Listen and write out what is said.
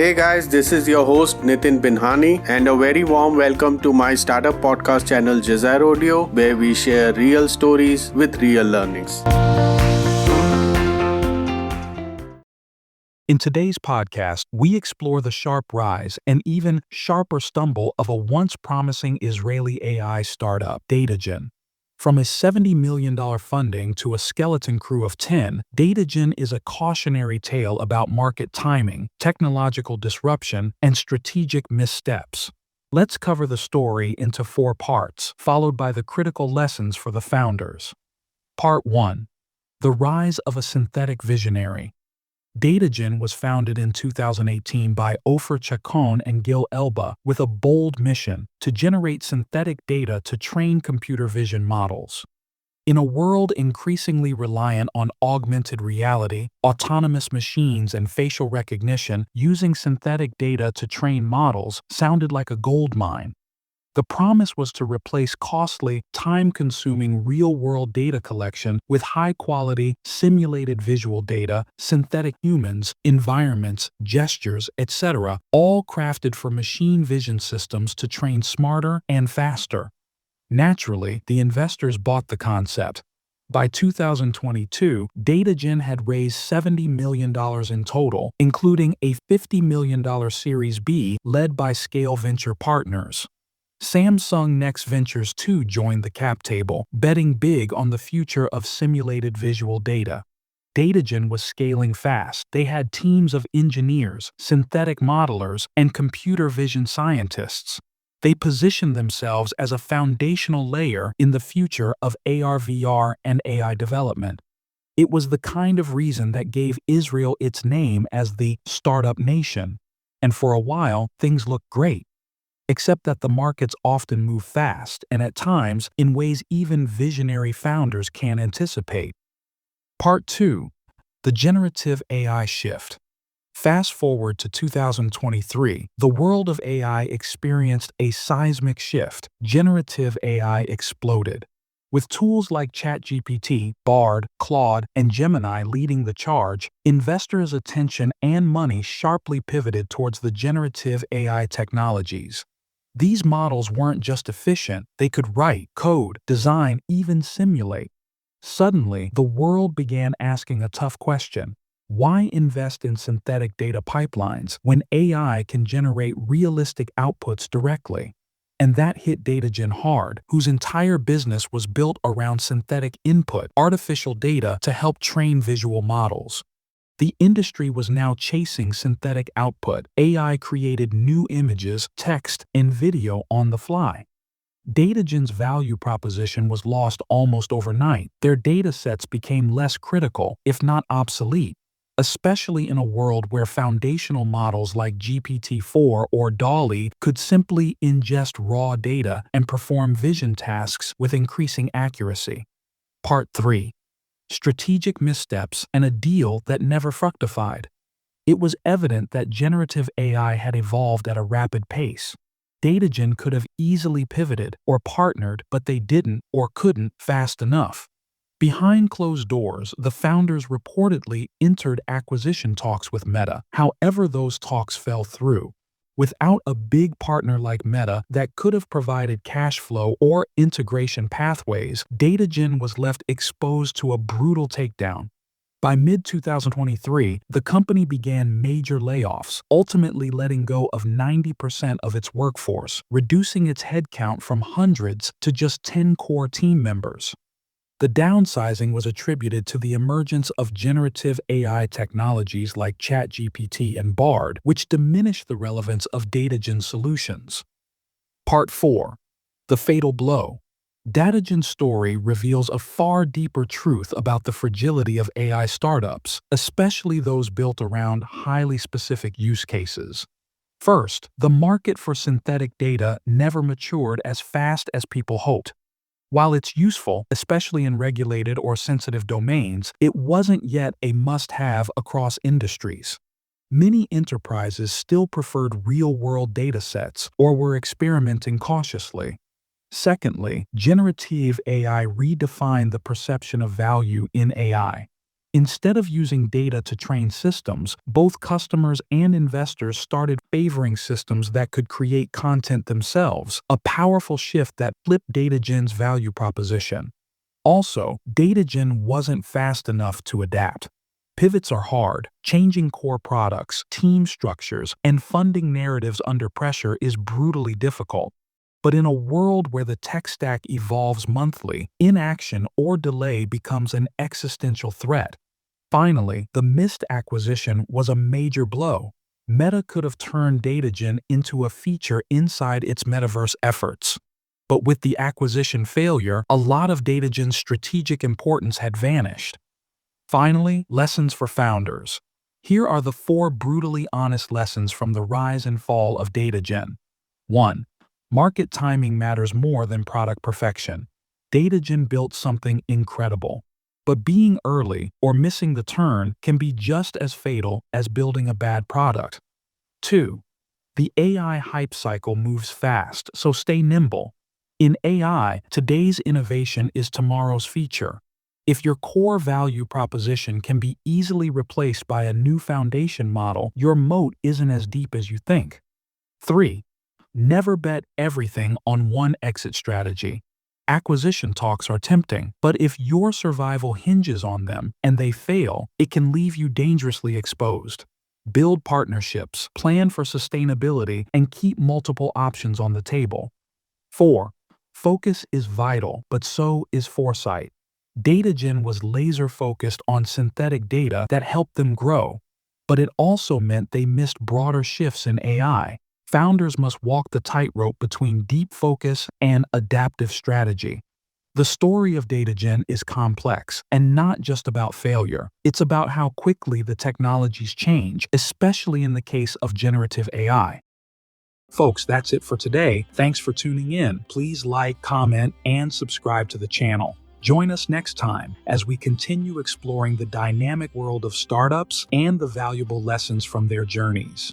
Hey guys, this is your host Nitin Binhani, and a very warm welcome to my startup podcast channel Generative Audio, where we share real stories with real learnings. In today's podcast, we explore the sharp rise and even sharper stumble of a once promising Israeli AI startup, Datagen. From a $70 million funding to a skeleton crew of 10, Datagen is a cautionary tale about market timing, technological disruption, and strategic missteps. Let's cover the story into 4 parts, followed by the critical lessons for the founders. Part 1. The Rise of a Synthetic Visionary. Datagen was founded in 2018 by Ofer Chacon and Gil Elba with a bold mission to generate synthetic data to train computer vision models. In a world increasingly reliant on augmented reality, autonomous machines, and facial recognition, using synthetic data to train models sounded like a goldmine. The promise was to replace costly, time-consuming real-world data collection with high-quality, simulated visual data, synthetic humans, environments, gestures, etc., all crafted for machine vision systems to train smarter and faster. Naturally, the investors bought the concept. By 2022, Datagen had raised $70 million in total, including a $50 million Series B led by Scale Venture Partners. Samsung Next Ventures too joined the cap table, betting big on the future of simulated visual data. Datagen was scaling fast. They had teams of engineers, synthetic modelers, and computer vision scientists. They positioned themselves as a foundational layer in the future of AR/VR and AI development. It was the kind of reason that gave Israel its name as the startup nation. And for a while, things looked great. Except that the markets often move fast and at times in ways even visionary founders can't anticipate. Part 2. The Generative AI Shift. Fast forward to 2023, the world of AI experienced a seismic shift. Generative AI exploded. With tools like ChatGPT, Bard, Claude, and Gemini leading the charge, investors' attention and money sharply pivoted towards the generative AI technologies. These models weren't just efficient, they could write, code, design, even simulate. Suddenly, the world began asking a tough question. Why invest in synthetic data pipelines when AI can generate realistic outputs directly? And that hit Datagen hard, whose entire business was built around synthetic input, artificial data to help train visual models. The industry was now chasing synthetic output. AI created new images, text, and video on the fly. Datagen's value proposition was lost almost overnight. Their datasets became less critical, if not obsolete, especially in a world where foundational models like GPT-4 or DALL-E could simply ingest raw data and perform vision tasks with increasing accuracy. Part 3. Strategic missteps and a deal that never fructified. It was evident that generative AI had evolved at a rapid pace. Datagen could have easily pivoted or partnered, but they didn't or couldn't fast enough. Behind closed doors, the founders reportedly entered acquisition talks with Meta. However, those talks fell through. Without a big partner like Meta that could have provided cash flow or integration pathways, Datagen was left exposed to a brutal takedown. By mid-2023, the company began major layoffs, ultimately letting go of 90% of its workforce, reducing its headcount from hundreds to just 10 core team members. The downsizing was attributed to the emergence of generative AI technologies like ChatGPT and Bard, which diminished the relevance of Datagen solutions. Part 4. The Fatal Blow. Datagen's story reveals a far deeper truth about the fragility of AI startups, especially those built around highly specific use cases. First, the market for synthetic data never matured as fast as people hoped. While it's useful, especially in regulated or sensitive domains, it wasn't yet a must-have across industries. Many enterprises still preferred real-world datasets or were experimenting cautiously. Secondly, generative AI redefined the perception of value in AI. Instead of using data to train systems, both customers and investors started favoring systems that could create content themselves, a powerful shift that flipped Datagen's value proposition. Also, Datagen wasn't fast enough to adapt. Pivots are hard. Changing core products, team structures, and funding narratives under pressure is brutally difficult. But in a world where the tech stack evolves monthly, inaction or delay becomes an existential threat. Finally, the missed acquisition was a major blow. Meta could have turned Datagen into a feature inside its metaverse efforts. But with the acquisition failure, a lot of Datagen's strategic importance had vanished. Finally, lessons for founders. Here are the 4 brutally honest lessons from the rise and fall of Datagen. 1. Market timing matters more than product perfection. Datagen built something incredible. But being early or missing the turn can be just as fatal as building a bad product. 2. The AI hype cycle moves fast, so stay nimble. In AI, today's innovation is tomorrow's feature. If your core value proposition can be easily replaced by a new foundation model, your moat isn't as deep as you think. 3. Never bet everything on one exit strategy. Acquisition talks are tempting, but if your survival hinges on them and they fail, it can leave you dangerously exposed. Build partnerships, plan for sustainability, and keep multiple options on the table. 4. Focus is vital, but so is foresight. Datagen was laser-focused on synthetic data that helped them grow, but it also meant they missed broader shifts in AI. Founders must walk the tightrope between deep focus and adaptive strategy. The story of Datagen is complex and not just about failure. It's about how quickly the technologies change, especially in the case of generative AI. Folks, that's it for today. Thanks for tuning in. Please like, comment, and subscribe to the channel. Join us next time as we continue exploring the dynamic world of startups and the valuable lessons from their journeys.